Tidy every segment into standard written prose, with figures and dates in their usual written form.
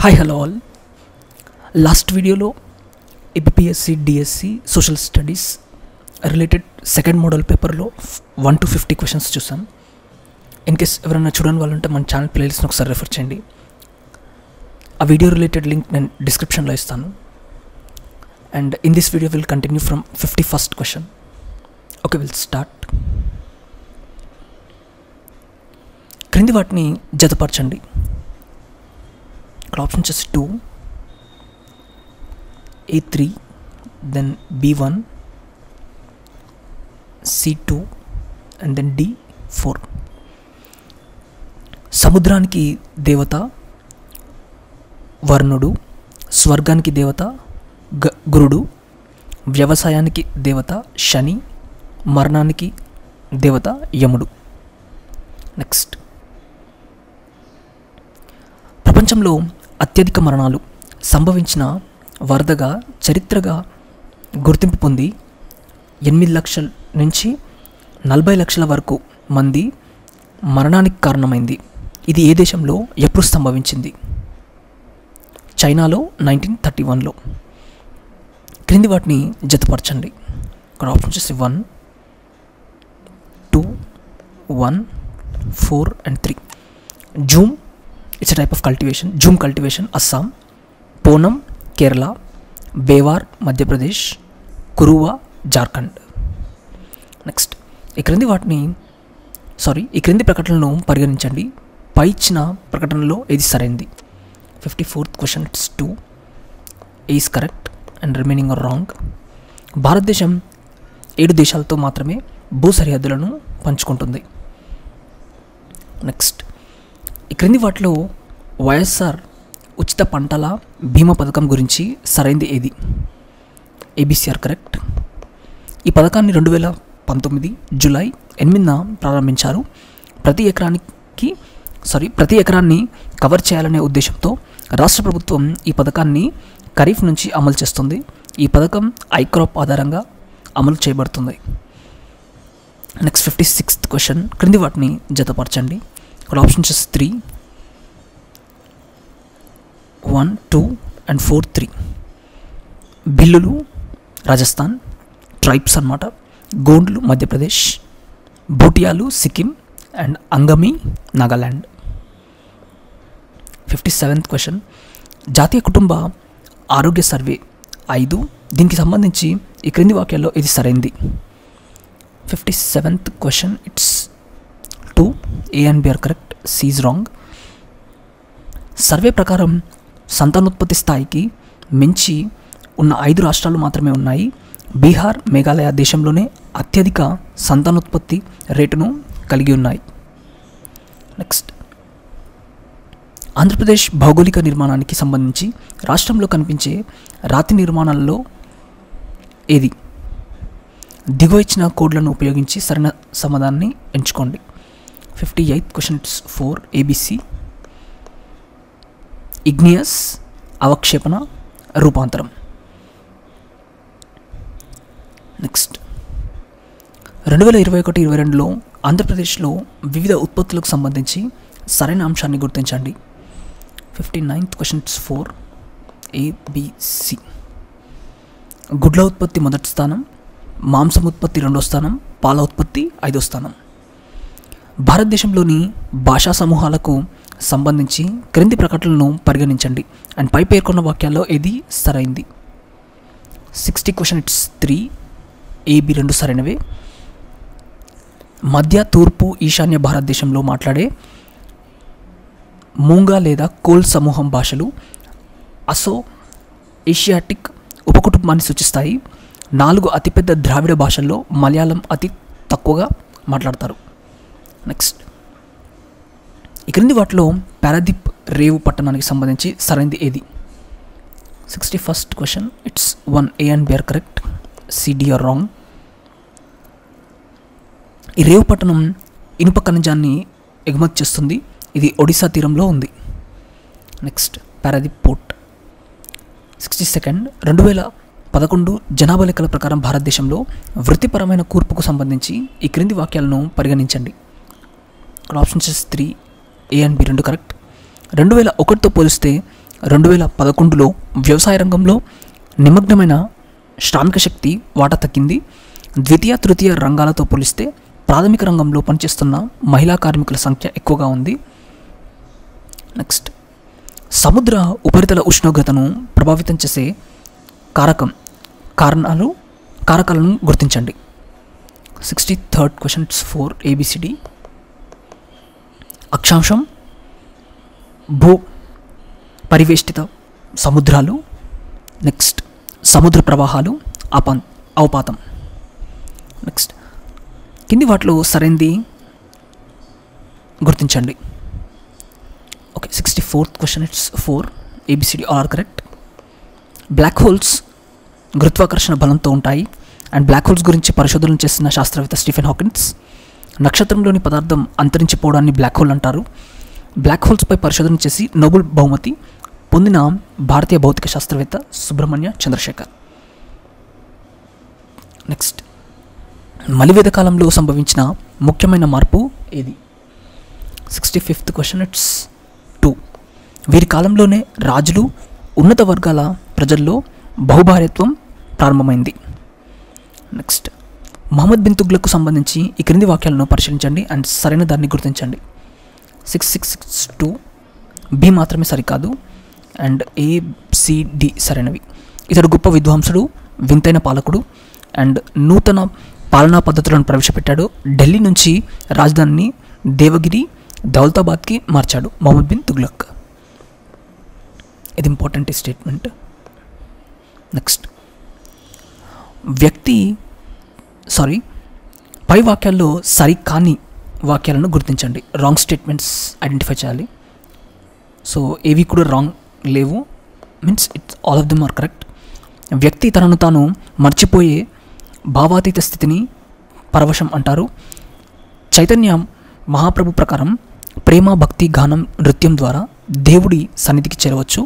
Hi hello all. Last వీడియోలో APSC DSC social studies related second model పేపర్లో 1 to 50 questions చూసాం. In case ఎవరైనా చూడని వాళ్ళు ఉంటే మన ఛానల్ ప్లేలిస్ట్ని ఒకసారి రెఫర్ చేయండి. ఆ వీడియో రిలేటెడ్ లింక్ నేను డిస్క్రిప్షన్లో ఇస్తాను. And in this video will continue from 51st question. Okay, will start. క్రింది వాటిని జతపరచండి. ఇక్కడ ఆప్షన్ వచ్చేసి 2, A3, then B1, C2 and then D4. సముద్రానికి దేవత వరుణుడు, స్వర్గానికి దేవత గురుడు, వ్యవసాయానికి దేవత శని, మరణానికి దేవత యముడు. నెక్స్ట్, ప్రపంచంలో అత్యధిక మరణాలు సంభవించిన వరదగా చరిత్రగా గుర్తింపు పొంది 8 లక్షల నుంచి 40 లక్షల వరకు మంది మరణానికి కారణమైంది. ఇది ఏ దేశంలో ఎప్పుడు సంభవించింది? చైనాలో 1931లో. క్రింది వాటిని జతపరచండి. ఇక్కడ ఆప్షన్ వచ్చేసి 1, 2, 1, 4 and 3. Jhum, it's a type of cultivation. Jhum cultivation Assam, Ponam Kerala, Bewar Madhya Pradesh, Kuruwa Jharkhand. Next, ఈ క్రింది ప్రకటనలను పరిగణించండి. పై ఇచ్చిన ప్రకటనలో ఏది సరైంది? 54th question, it's 2. A is correct and remaining are wrong. భారతదేశం 7 దేశాలతో మాత్రమే భూ సరిహద్దులను పంచుకుంటుంది. నెక్స్ట్, ఈ క్రింది వాటిలో వైఎస్ఆర్ ఉచిత పంటల బీమా పథకం గురించి సరైనది ఏది? ABCR correct. ఈ పథకాన్ని 2019 జూలై 8న ప్రారంభించారు. ప్రతి ఎకరాన్ని కవర్ చేయాలనే ఉద్దేశంతో రాష్ట్ర ప్రభుత్వం ఈ పథకాన్ని ఖరీఫ్ నుంచి అమలు చేస్తుంది. ఈ పథకం ఐక్రాప్ ఆధారంగా అమలు చేయబడుతుంది. Next, 56th question. క్రింది వాటిని జతపరచండి. ఇక్కడ ఆప్షన్ 3, 1, 2 and 4, 3. బిల్లులు రాజస్థాన్, ట్రైబ్స్ అన్నమాట. గోండ్లు మధ్యప్రదేశ్, భూటియాలు Sikkim and Angami Nagaland. 57th question. జాతీయ కుటుంబ ఆరోగ్య సర్వే 5, దీనికి సంబంధించి ఈ క్రింది వాక్యాల్లో ఇది సరైంది? 57th question, it's 2. A and B are correct. C is wrong. Survey ప్రకారం సంతానోత్పత్తి స్థాయికి మించి ఉన్న 5 రాష్ట్రాలు మాత్రమే ఉన్నాయి. బీహార్, మేఘాలయ దేశంలోనే అత్యధిక సంతానోత్పత్తి రేటును కలిగి ఉన్నాయి. నెక్స్ట్, ఆంధ్రప్రదేశ్ భౌగోళిక నిర్మాణానికి సంబంధించి రాష్ట్రంలో కనిపించే రాతి నిర్మాణాలలో ఏది? దిగువ ఇచ్చిన కోడ్లను ఉపయోగించి సరైన సమాధానాన్ని ఎంచుకోండి. 58th question, it's 4. ABC. Igneous అవక్షేపణ రూపాంతరం. నెక్స్ట్, 2021-22లో ఆంధ్రప్రదేశ్లో వివిధ ఉత్పత్తులకు సంబంధించి సరైన అంశాన్ని గుర్తించండి. 59th question, it's 4. ABC. గుడ్ల ఉత్పత్తి మొదటి స్థానం, మాంసం ఉత్పత్తి 2వ స్థానం, పాల ఉత్పత్తి 5వ స్థానం. భారతదేశంలోని భాషా సమూహాలకు సంబంధించి క్రింది ప్రకటనలను పరిగణించండి అండ్ పై పేర్కొన్న వాక్యాల్లో ఏది సరైంది? 60 క్వశ్చన్, ఇట్స్ 3. AB 2 సరైనవే. మధ్య, తూర్పు, ఈశాన్య భారతదేశంలో మాట్లాడే మూంగా లేదా కోల్ సమూహం భాషలు అసో ఏషియాటిక్ ఉపకుటుంబాన్ని సూచిస్తాయి. 4 అతిపెద్ద ద్రావిడ భాషల్లో మలయాళం అతి తక్కువగా మాట్లాడతారు. నెక్స్ట్, ఈ క్రింది వాటిలో పారాదీప్ రేవు పట్టణానికి సంబంధించి సరైనది ఏది? 61st question, it's 1. A and B are correct. C, D are wrong. ఈ రేవు పట్టణం ఇనుప ఖనిజాన్ని ఎగుమతి చేస్తుంది. ఇది ఒడిశా తీరంలో ఉంది. Next, Paradip port. 62nd, 2011 జనాభా లెక్కల ప్రకారం భారతదేశంలో వృత్తిపరమైన కూర్పుకు సంబంధించి ఈ క్రింది వాక్యాలను పరిగణించండి. ఇక్కడ option 3, A and B 2 correct. 2001తో పోలిస్తే 2011లో వ్యవసాయ రంగంలో నిమగ్నమైన శ్రామిక శక్తి వాటా తగ్గింది. ద్వితీయ తృతీయ రంగాలతో పోలిస్తే ప్రాథమిక రంగంలో పనిచేస్తున్న మహిళా కార్మికుల సంఖ్య ఎక్కువగా ఉంది. నెక్స్ట్, సముద్ర ఉపరితల ఉష్ణోగ్రతను ప్రభావితం చేసే కారకాలను గుర్తించండి. 63rd question 4 ABCD. అక్షాంశం, భూ పరివేష్టిత సముద్రాలు, నెక్స్ట్ సముద్ర ప్రవాహాలు, అవపాతం. నెక్స్ట్, కింది వాటిలో సరైనది గుర్తించండి. Okay, 64th question 4 ABCD are correct. Black holes గురుత్వాకర్షణ బలంతో ఉంటాయి. అండ్ బ్లాక్ హోల్స్ గురించి పరిశోధనలు చేసిన శాస్త్రవేత్త స్టీఫెన్ హాకిన్స్. నక్షత్రంలోని పదార్థం అంతరించిపోవడాన్ని బ్లాక్ హోల్ అంటారు. బ్లాక్ హోల్స్పై పరిశోధన చేసి నోబెల్ బహుమతి పొందిన భారతీయ భౌతిక శాస్త్రవేత్త సుబ్రహ్మణ్య చంద్రశేఖర్. నెక్స్ట్, మలివేద కాలంలో సంభవించిన ముఖ్యమైన మార్పు ఏది? 65th question 2. వీరి కాలంలోనే రాజులు, ఉన్నత వర్గాల ప్రజల్లో బహుభార్యత్వం ప్రారంభమైంది. నెక్స్ట్, మహమ్మద్ బిన్ తుగ్లక్కు సంబంధించి ఈ క్రింది వాక్యాలను పరిశీలించండి అండ్ సరైన దాన్ని గుర్తించండి. 6662 బి మాత్రమే సరికాదు అండ్ ACD సరైనవి. ఇతడు గొప్ప విద్వాంసుడు, వింతైన పాలకుడు అండ్ నూతన పాలనా పద్ధతులను ప్రవేశపెట్టాడు. ఢిల్లీ నుంచి రాజధానిని దేవగిరి, దౌలతాబాద్కి మార్చాడు మహమ్మద్ బిన్ తుగ్లక్. ఇది ఇంపార్టెంట్ స్టేట్మెంట్. నెక్స్ట్, పై వాక్యాల్లో సరికాని వాక్యాలను గుర్తించండి. రాంగ్ స్టేట్మెంట్స్ ఐడెంటిఫై చేయాలి. సో ఏవి కూడా రాంగ్ లేవు, means it's all of them are correct. వ్యక్తి తనను తాను మర్చిపోయే భావాతీత స్థితిని పరవశం అంటారు. చైతన్య మహాప్రభు ప్రకారం ప్రేమ, భక్తి, గానం, నృత్యం ద్వారా దేవుడి సన్నిధికి చేరవచ్చు.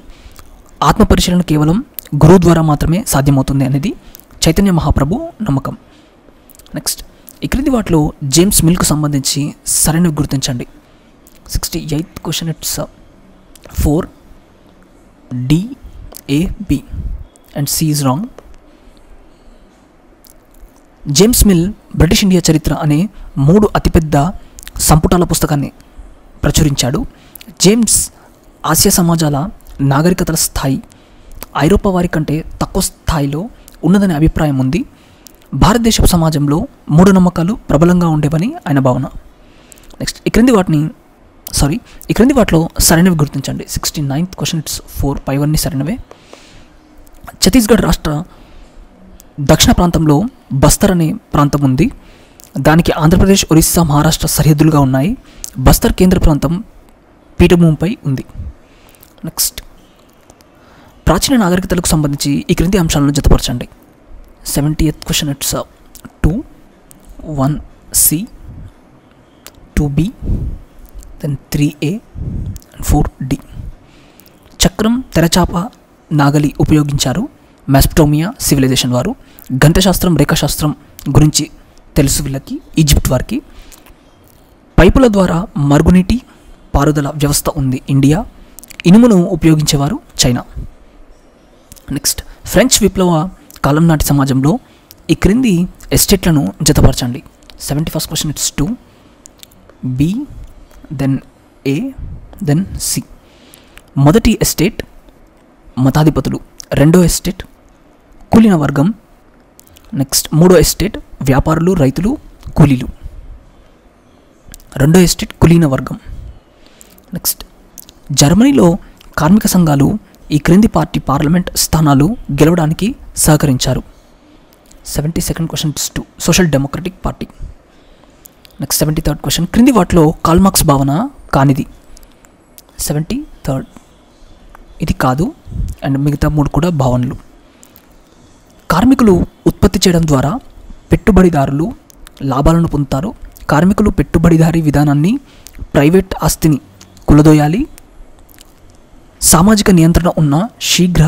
ఆత్మ పరిశీలన కేవలం గురువు ద్వారా మాత్రమే సాధ్యమవుతుంది అనేది చైతన్య మహాప్రభు నమ్మకం. నెక్స్ట్, ఈ క్రింది వాటిలో జేమ్స్ మిల్కు సంబంధించి సరైనవి గుర్తించండి. 68th question 4 D, A, B and C is wrong. James Mill British India చరిత్ర అనే 3 అతిపెద్ద సంపుటాల పుస్తకాన్ని ప్రచురించాడు. జేమ్స్ ఆసియా సమాజాల నాగరికతల స్థాయి ఐరోపా వారి కంటే తక్కువ స్థాయిలో ఉన్నదనే అభిప్రాయం ఉంది. భారతదేశపు సమాజంలో మూఢనమ్మకాలు ప్రబలంగా ఉండేవని ఆయన భావన. నెక్స్ట్, ఈ క్రింది వాటిలో సరైనవి గుర్తించండి. 69th క్వశ్చన్ 4 పైవన్నీ సరైనవే. ఛత్తీస్గఢ్ రాష్ట్ర దక్షిణ ప్రాంతంలో బస్తర్ అనే ప్రాంతం ఉంది. దానికి ఆంధ్రప్రదేశ్, ఒరిస్సా, మహారాష్ట్ర సరిహద్దులుగా ఉన్నాయి. బస్తర్ కేంద్ర ప్రాంతం పీఠభూమిపై ఉంది. నెక్స్ట్, ప్రాచీన నాగరికతలకు సంబంధించి ఈ క్రింది అంశాలను జతపరచండి. 70th question 2 1C 2B then 3A and 4D. చక్రం, తెరచాప, నాగలి ఉపయోగించారు మెసొపొటేమియా సివిలైజేషన్ వారు. గణితశాస్త్రం, రేఖాశాస్త్రం గురించి తెలుసు వీళ్ళకి, ఈజిప్ట్ వారికి. పైపుల ద్వారా మరుగునీటి పారుదల వ్యవస్థ ఉంది ఇండియా. ఇనుమును ఉపయోగించేవారు చైనా. నెక్స్ట్, ఫ్రెంచ్ విప్లవ కాలం నాటి సమాజంలో ఈ క్రింది ఎస్టేట్లను జతపరచండి. 71st question 2 B then A then C. మొదటి ఎస్టేట్ మతాధిపతులు, రెండో ఎస్టేట్ కూలిన వర్గం, నెక్స్ట్ మూడో ఎస్టేట్ వ్యాపారులు, రైతులు, కూలీలు. రెండో ఎస్టేట్ కులీన వర్గం. నెక్స్ట్, జర్మనీలో కార్మిక సంఘాలు ఈ క్రింది పార్టీ పార్లమెంట్ స్థానాలు గెలవడానికి సహకరించారు. 72nd question 2 social democratic party. Next 73rd question, క్రింది వాటిలో కార్ల్ మార్క్స్ భావన కానిది. 73rd ఇది కాదు అండ్ మిగతా 3 కూడా భావనలు. కార్మికులు ఉత్పత్తి చేయడం ద్వారా పెట్టుబడిదారులు లాభాలను పొందుతారు. కార్మికులు పెట్టుబడిదారీ విధానాన్ని, ప్రైవేట్ ఆస్తిని కులదోయాలి. సామాజిక నియంత్రణ ఉన్న శీఘ్ర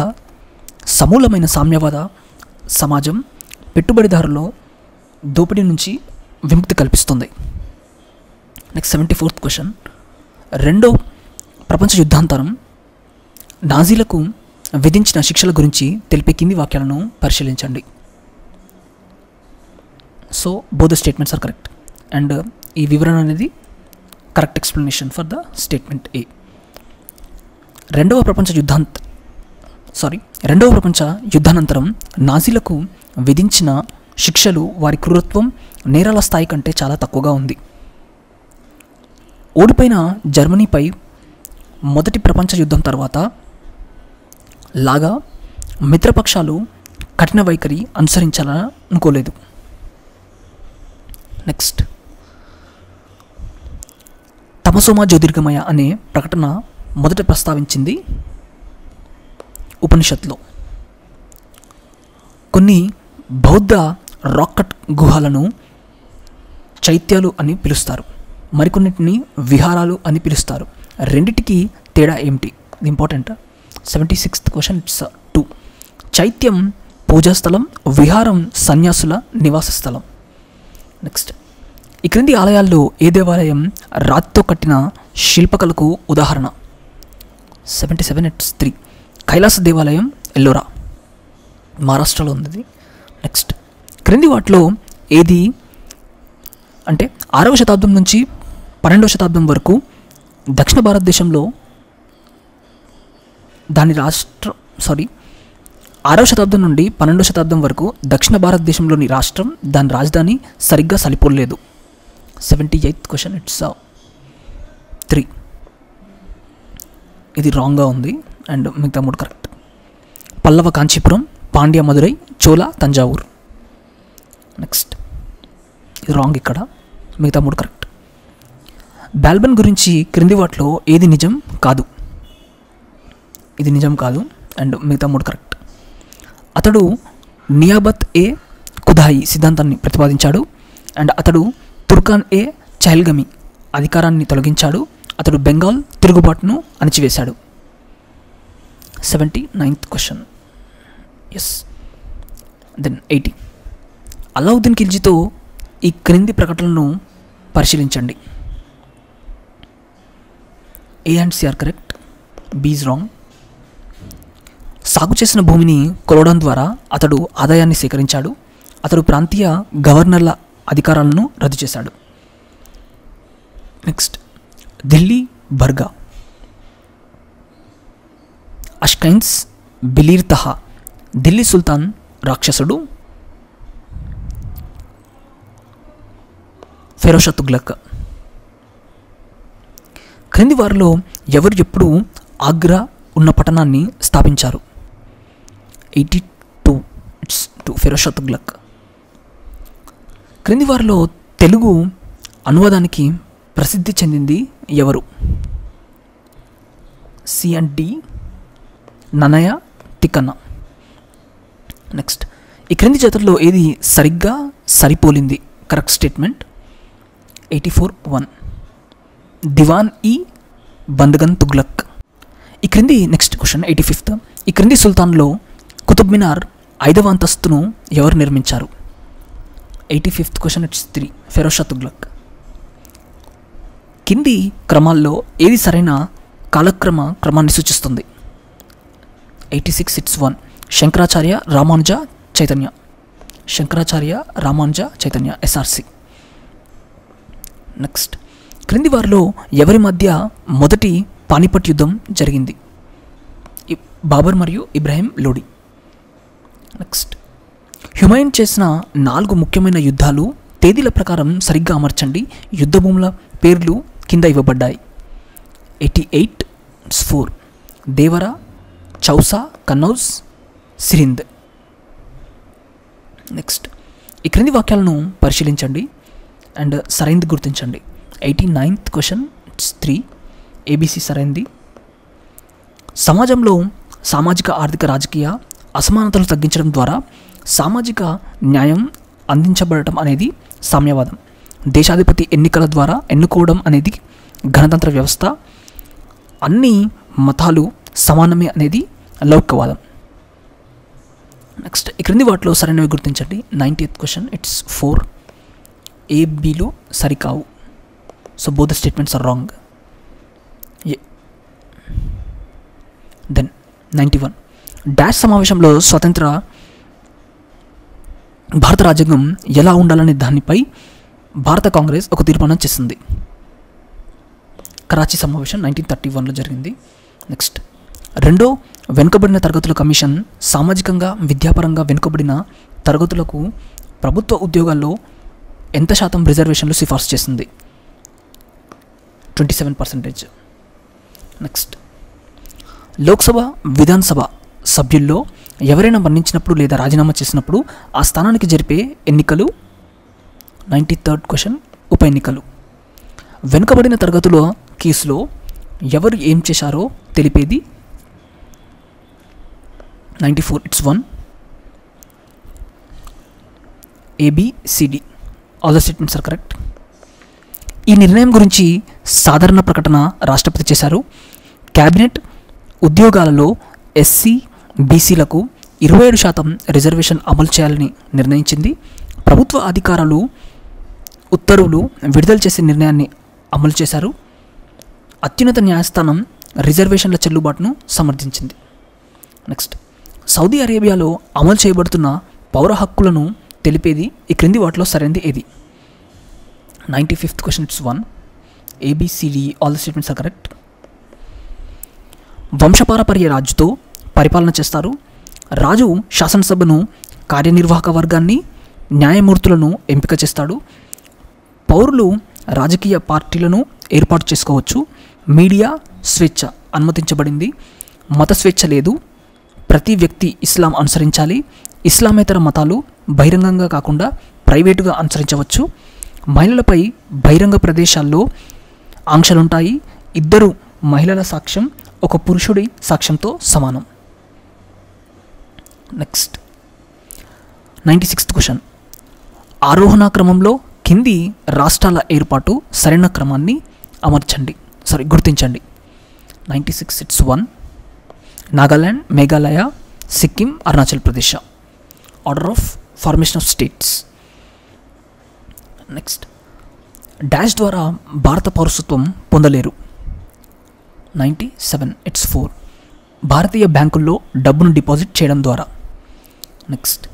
సమూలమైన సామ్యవాద సమాజం పెట్టుబడిదారుల దోపిడీ నుంచి విముక్తి కల్పిస్తుంది. నెక్స్ట్ 74th క్వశ్చన్, రెండో ప్రపంచ యుద్ధాంతరం నాజీలకు విధించిన శిక్షల గురించి తెలిపే కింది వాక్యాలను పరిశీలించండి. So both the statements are correct and ఈ వివరణ అనేది correct explanation for the statement A. రెండవ ప్రపంచ యుద్ధానంతరం నాజీలకు విధించిన శిక్షలు వారి క్రూరత్వం నేరాల స్థాయి కంటే చాలా తక్కువగా ఉంది. ఓడిపోయిన జర్మనీపై మొదటి ప్రపంచ యుద్ధం తర్వాత లాగా మిత్రపక్షాలు కఠిన వైఖరి అనుసరించాలని అనుకోలేదు. నెక్స్ట్, తమసోమా జ్యోతిర్గమయ అనే ప్రకటన మొదట ప్రస్తావించింది ఉపనిషత్తులో. కొన్ని బౌద్ధ రాక్కట్ గుహలను చైత్యాలు అని పిలుస్తారు, మరికొన్నిటిని విహారాలు అని పిలుస్తారు. రెండిటికి తేడా ఏమిటి? ఇది ఇంపార్టెంట్. 76th question, it's 2. చైత్యం పూజాస్థలం, విహారం సన్యాసుల నివాస స్థలం. నెక్స్ట్, ఈ క్రింది ఆలయాల్లో ఏ దేవాలయం రాతితో కట్టిన శిల్పకళకు ఉదాహరణ? 77, ఇట్స్ 3. కైలాస దేవాలయం, ఎల్లోరా, మహారాష్ట్రలో ఉంది. నెక్స్ట్, క్రింది వాటిలో ఏది అంటే 6వ శతాబ్దం నుంచి 12వ శతాబ్దం వరకు దక్షిణ భారతదేశంలో 6వ శతాబ్దం నుండి 12వ శతాబ్దం వరకు దక్షిణ భారతదేశంలోని రాష్ట్రం దాని రాజధాని సరిగ్గా సరిపోలేదు. 78th question, it's 3. ఇది రాంగ్గా ఉంది అండ్ మిగతా 3 కరెక్ట్. పల్లవ కాంచీపురం, పాండ్య మదురై, చోళ తంజావూరు. నెక్స్ట్, ఇది రాంగ్ ఇక్కడ, మిగతా 3 కరెక్ట్. బాల్బన్ గురించి క్రింది వాటిలో ఏది నిజం కాదు? ఇది నిజం కాదు అండ్ మిగతా 3 కరెక్ట్. అతడు నియాబత్ ఏ ఖుదాయి సిద్ధాంతాన్ని ప్రతిపాదించాడు అండ్ అతడు తుర్కాన్ ఏ చహల్గమి అధికారాన్ని తొలగించాడు. అతడు బెంగాల్ తిరుగుబాటును అణిచివేశాడు. 79th question, yes. Then 80. Alauddin ఖిల్జీతో ఈ క్రింది ప్రకటనలను పరిశీలించండి. A and C are correct, B is wrong. సాగు చేసిన భూమిని కొలవడం ద్వారా అతడు ఆదాయాన్ని సేకరించాడు. అతడు ప్రాంతీయ గవర్నర్ల అధికారాలను రద్దు చేశాడు. నెక్స్ట్, ఢిల్లీ బర్గా, అష్కైన్స్ బిలీర్ తహా, ఢిల్లీ సుల్తాన్ రాక్షసుడు, ఫిరోజ్ షా తుగ్లక్. క్రింది వారిలో ఎవరు ఎప్పుడు ఆగ్రా ఉన్న పట్టణాన్ని స్థాపించారు? 82, ఇట్స్ 2, ఫిరోజ్ షా తుగ్లక్. క్రింది వారిలో తెలుగు అనువాదానికి ప్రసిద్ధి చెందింది ఎవరు? C and D, Nannaya Tikkana. Next, ఈ క్రింది జాతుల్లో ఏది సరిగ్గా సరిపోలింది? కరెక్ట్ స్టేట్మెంట్ 84:1, దివాన్ ఈ బందగన్ తుగ్లక్. ఈ క్రింది నెక్స్ట్ క్వశ్చన్ 85th. ఈ క్రింది సుల్తాన్లో కుతుబ్ మినార్ 5వ అంతస్తును ఎవరు నిర్మించారు? 85th question, it's 3, Firoz Shah Tughlaq. కింది క్రమాల్లో ఏది సరైన కాలక్రమ క్రమాన్ని సూచిస్తుంది? 86, it's 1, Shankaracharya Ramanuja Chaitanya. Shankaracharya Ramanuja Chaitanya, SRC. Next, క్రింది వారిలో ఎవరి మధ్య మొదటి పానిపట్ యుద్ధం జరిగింది? బాబర్ మరియు ఇబ్రాహిం లోడి. నెక్స్ట్, హ్యుమాయూన్ చేసిన 4 ముఖ్యమైన యుద్ధాలు తేదీల ప్రకారం సరిగ్గా అమర్చండి. యుద్ధ భూముల పేర్లు కింద ఇవ్వబడ్డాయి. 88, ఇట్స్ 4, దేవరా, చౌసా, కన్నౌజ్, సిరింద్. నెక్స్ట్, ఈ క్రింది వాక్యాలను పరిశీలించండి అండ్ సరైనది గుర్తించండి. 89th క్వశ్చన్, ఇట్స్ 3, ఏబిసి సరైనది. సమాజంలో సామాజిక ఆర్థిక రాజకీయ అసమానతలు తగ్గించడం ద్వారా సామాజిక న్యాయం అందించబడటం అనేది సామ్యవాదం. దేశాధిపతి ఎన్నికల ద్వారా ఎన్నుకోవడం అనేది గణతంత్ర వ్యవస్థ. అన్ని మతాలు సమానమే అనేది లౌకికవాదం. నెక్స్ట్, ఈ క్రింది వాటిలో సరైనవి గుర్తించండి. 90th క్వశ్చన్, ఇట్స్ 4, ఏ బిలు సరికావు. So both the statements are wrong. Then 91 dash సమావేశంలో స్వతంత్ర భారత రాజ్యాంగం ఎలా ఉండాలనే దానిపై భారత కాంగ్రెస్ ఒక తీర్మానం చేసింది. కరాచీ సమావేశం 1931లో జరిగింది. నెక్స్ట్ రెండో వెనుకబడిన తరగతుల కమిషన్ సామాజికంగా విద్యాపరంగా వెనుకబడిన తరగతులకు ప్రభుత్వ ఉద్యోగాల్లో ఎంత శాతం రిజర్వేషన్లు సిఫార్సు చేసింది? 27%. నెక్స్ట్ లోక్సభ విధానసభ సభ్యుల్లో ఎవరైనా మరణించినప్పుడు లేదా రాజీనామా చేసినప్పుడు ఆ స్థానానికి జరిపే ఎన్నికలు 93rd క్వశ్చన్ ఉప ఎన్నికలు. వెనుకబడిన తరగతుల కేసులో ఎవరు ఏం చేశారో తెలిపేది 94. It's 1 ABCD. All the statements are correct. ఈ నిర్ణయం గురించి సాధారణ ప్రకటన రాష్ట్రపతి చేశారు. క్యాబినెట్ ఉద్యోగాలలో ఎస్సీ బీసీలకు 27% రిజర్వేషన్ అమలు చేయాలని నిర్ణయించింది. ప్రభుత్వ అధికారులు ఉత్తర్వులు విడుదల చేసే నిర్ణయాన్ని అమలు చేశారు. అత్యున్నత న్యాయస్థానం రిజర్వేషన్ల చెల్లుబాటును సమర్థించింది. నెక్స్ట్ సౌదీ అరేబియాలో అమలు చేయబడుతున్న పౌర హక్కులను తెలిపేది ఈ క్రింది వాటిలో సరైనది ఏది? 95th question. It's 1 ABCD. All the statements are correct. వంశపారపర్య రాజుతో పరిపాలన చేస్తారు. రాజు శాసనసభను, కార్యనిర్వాహక వర్గాన్ని, న్యాయమూర్తులను ఎంపిక చేస్తాడు. పౌరులు రాజకీయ పార్టీలను ఏర్పాటు చేసుకోవచ్చు. మీడియా స్వేచ్ఛ అనుమతించబడింది. మత స్వేచ్ఛ లేదు. ప్రతి వ్యక్తి ఇస్లాం అనుసరించాలి. ఇస్లామేతర మతాలు బహిరంగంగా కాకుండా ప్రైవేటుగా అనుసరించవచ్చు. మహిళలపై బహిరంగ ప్రదేశాల్లో ఆంక్షలుంటాయి. 2 మహిళల సాక్ష్యం ఒక పురుషుడి సాక్ష్యంతో సమానం. Next 96th question. ఆరోహణ క్రమంలో కింది రాష్ట్రాల ఏర్పాటు సరైన క్రమాన్ని గుర్తించండి. 96. It's 1 Nagaland, Meghalaya, Sikkim, Arunachal Pradesh. Order of formation of states. Next dash ద్వారా భారత పౌరసత్వం పొందలేరు. 97. ఇట్స్ 4 భారతీయ బ్యాంకుల్లో డబ్బును డిపాజిట్ చేయడం ద్వారా. నెక్స్ట్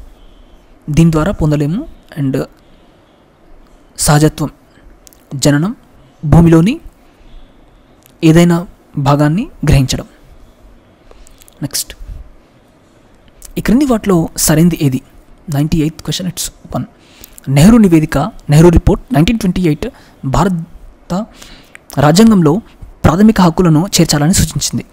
దీని ద్వారా పొందలేము. అండ్ సహజత్వం, జననం, భూమిలోని ఏదైనా భాగాన్ని గ్రహించడం. నెక్స్ట్ ఈ క్రింది వాటిలో సరైనది ఏది? 98th question. ఇట్స్ 1 నెహ్రూ నివేదిక, నెహ్రూ రిపోర్ట్ 1928 భారత రాజ్యాంగంలో ప్రాథమిక హక్కులను చేర్చాలని సూచించింది.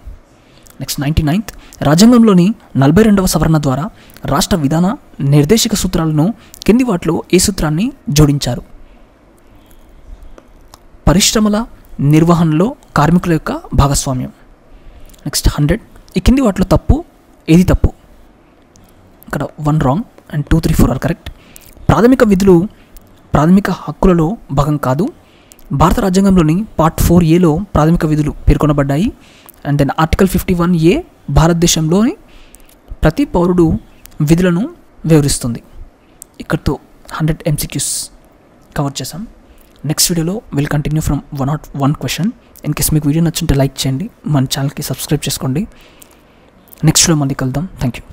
నెక్స్ట్ 99th రాజ్యాంగంలోని 42వ సవరణ ద్వారా రాష్ట్ర విధాన నిర్దేశక సూత్రాలను కింది వాటిలో ఏ సూత్రాన్ని జోడించారు? పరిశ్రమల నిర్వహణలో కార్మికుల యొక్క భాగస్వామ్యం. నెక్స్ట్ 100 ఈ కింది వాటిలో ఏది తప్పు? ఇక్కడ 1 రాంగ్ అండ్ 2, 3, 4 ఆర్ కరెక్ట్. ప్రాథమిక విధులు ప్రాథమిక హక్కులలో భాగం కాదు. భారత రాజ్యాంగంలోని పార్ట్ 4Aలో ప్రాథమిక విధులు పేర్కొనబడ్డాయి. అండ్ దెన్ ఆర్టికల్ 51A భారతదేశంలోని ప్రతి పౌరుడు విధులను వివరిస్తుంది. ఇక్కడితో 100 MCQs కవర్ చేసాం. నెక్స్ట్ వీడియోలో will continue from 101 question. In case మీకు వీడియో నచ్చుంటే లైక్ చేయండి, మన ఛానల్కి సబ్స్క్రైబ్ చేసుకోండి. నెక్స్ట్ వీడియో మళ్ళీ కలుద్దాం. Thank you.